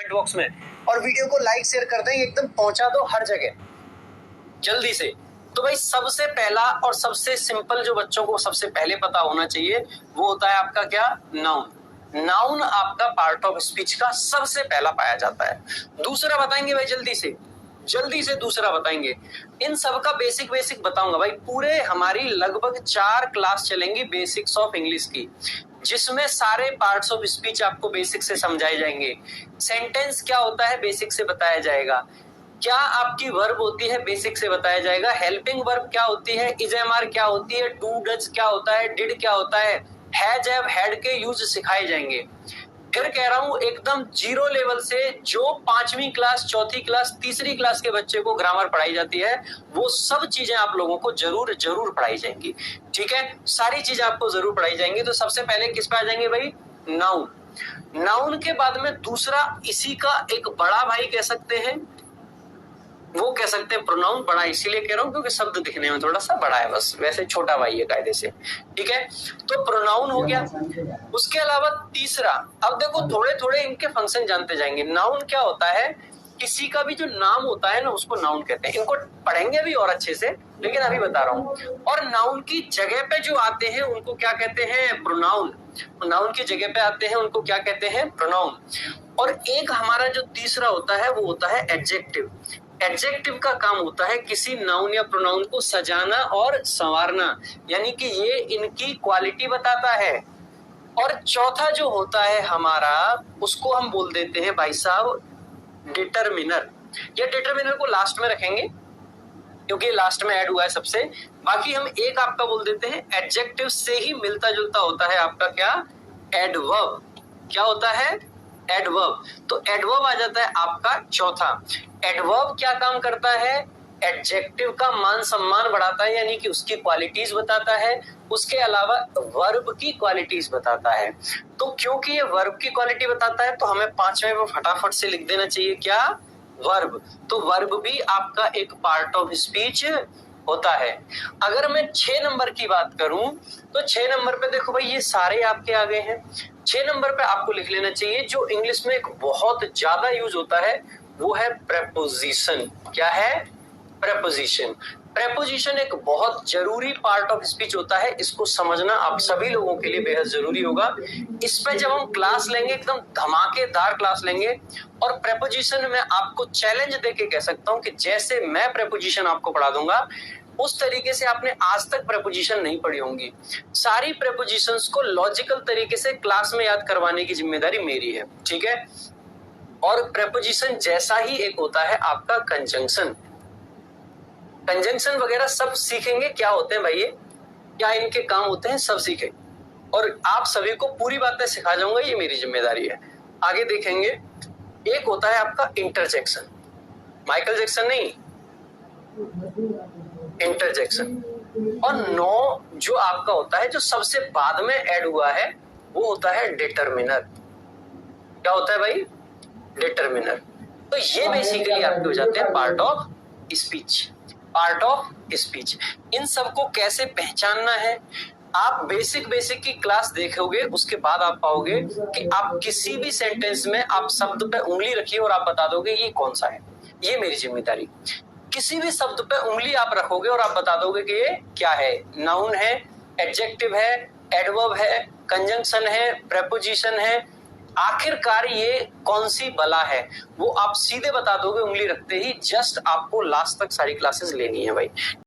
Comment box में, और video को लाइक शेयर कर दें, एकदम पहुंचा दो हर जगह जल्दी से। तो भाई सबसे पहला और सबसे सिंपल जो बच्चों को सबसे पहले पता होना चाहिए वो होता है आपका क्या, नाउन। नाउन आपका पार्ट ऑफ स्पीच का सबसे पहला पाया जाता है। दूसरा बताएंगे भाई जल्दी से दूसरा बताएंगे। इन सब का बेसिक बताऊंगा भाई। पूरे हमारी लगभग 4 क्लास चलेंगी बेसिक्स ऑफ इंग्लिश की, जिसमें सारे पार्ट्स ऑफ स्पीच आपको बेसिक से समझाए जाएंगे। सेंटेंस क्या होता है बेसिक से बताया जाएगा, क्या आपकी वर्ब होती है बेसिक से बताया जाएगा, हेल्पिंग वर्ब क्या होती है, इज एम आर क्या होती है, डू डज क्या होता है, डिड क्या होता है, हैज हैव हैड के यूज सिखाए जाएंगे। फिर कह रहा हूं एकदम जीरो लेवल से जो 5वीं क्लास, 4थी क्लास, 3री क्लास के बच्चे को ग्रामर पढ़ाई जाती है वो सब चीजें आप लोगों को जरूर पढ़ाई जाएंगी। ठीक है, सारी चीजें आपको जरूर पढ़ाई जाएंगी। तो सबसे पहले किस पे आ जाएंगे भाई, नाउन। नाउन के बाद में दूसरा इसी का एक बड़ा भाई कह सकते हैं, वो कह सकते हैं प्रोनाउन। बड़ा इसीलिए कह रहा हूं क्योंकि शब्द दिखने में थोड़ा सा बड़ा है, बस वैसे छोटा भाई है कायदे से। ठीक है, तो प्रोनाउन हो गया। उसके अलावा तीसरा, अब देखो थोड़े थोड़े इनके फंक्शन जानते जाएंगे। नाउन क्या होता है, किसी का भी जो नाम होता है ना उसको नाउन कहते हैं। इनको पढ़ेंगे अभी और अच्छे से, लेकिन अभी बता रहा हूं। और नाउन की जगह पे जो आते हैं उनको क्या कहते हैं, प्रोनाउन। नाउन की जगह पे आते हैं उनको क्या कहते हैं, प्रोनाउन। और एक हमारा जो तीसरा होता है वो होता है एडजेक्टिव। एडजेक्टिव का काम होता है किसी नाउन या प्रोनाउन को सजाना और संवारना, यानी कि ये इनकी क्वालिटी बताता है। और चौथा जो होता है हमारा, उसको हम बोल देते हैं भाई साहब डिटरमिनर। ये डिटरमिनर को लास्ट में रखेंगे क्योंकि लास्ट में ऐड हुआ है सबसे। बाकी हम एक आपका बोल देते हैं एडजेक्टिव से ही मिलता जुलता होता है आपका क्या, एडवर्ब। क्या होता है, एडवर्ब। तो एडवर्ब आ जाता है आपका चौथा। एडवर्ब क्या काम करता है, एडजेक्टिव का मान सम्मान बढ़ाता है, यानी कि उसकी क्वालिटीज बताता है। उसके अलावा वर्ब की क्वालिटीज बताता है। तो क्योंकि ये वर्ब की क्वालिटी बताता है तो हमें 5वें में फटाफट से लिख देना चाहिए क्या, वर्ब। तो वर्ब भी आपका एक पार्ट ऑफ स्पीच होता है। अगर मैं 6 नंबर की बात करूं तो 6 नंबर पे देखो भाई ये सारे आपके आ गए हैं। 6 नंबर पे आपको लिख लेना चाहिए जो इंग्लिश में एक बहुत ज्यादा यूज होता है वो है प्रेपोजिशन। क्या है, प्रेपोजिशन। प्रेपोजिशन एक बहुत जरूरी पार्ट ऑफ स्पीच होता है, इसको समझना आप सभी लोगों के लिए बेहद जरूरी होगा। इस पे जब हम क्लास लेंगे एकदम धमाकेदार क्लास लेंगे। और प्रेपोजिशन में आपको चैलेंज देके कह सकता हूं कि जैसे मैं प्रेपोजिशन आपको पढ़ा दूंगा उस तरीके से आपने आज तक प्रेपोजिशन नहीं पढ़ी होंगी। सारी प्रेपोजिशंस को लॉजिकल तरीके से क्लास में याद करवाने की जिम्मेदारी मेरी है। ठीक है, और प्रेपोजिशन जैसा ही एक होता है आपका कंजंक्शन। कंजंक्शन वगैरह सब सीखेंगे क्या होते हैं भाई, ये क्या इनके काम होते हैं सब सीखें। और आप सभी को पूरी बातें सिखा जाऊंगा, ये मेरी जिम्मेदारी है। आगे देखेंगे, एक होता है आपका इंटरजेक्शन। माइकल जैक्सन नहीं, इंटरजेक्शन। और 9 जो आपका होता है जो सबसे बाद में ऐड हुआ है वो होता है डिटरमिनर। क्या होता है भाई, डिटरमिनर। तो ये बेसिकली आपके हो जाते हैं part of speech. Part of speech. इन सबको कैसे पहचानना है, आप बेसिक की क्लास देखोगे उसके बाद आप पाओगे कि आप किसी भी सेंटेंस में आप शब्द पे उंगली रखिए और आप बता दोगे ये कौन सा है। ये मेरी जिम्मेदारी। किसी भी शब्द पे उंगली आप रखोगे और आप बता दोगे कि ये क्या है, नाउन है, एडजेक्टिव है, एडवर्ब है, कंजंक्शन है, प्रेपोजिशन है, आखिरकार ये कौन सी बला है, वो आप सीधे बता दोगे उंगली रखते ही। जस्ट आपको लास्ट तक सारी क्लासेस लेनी है भाई।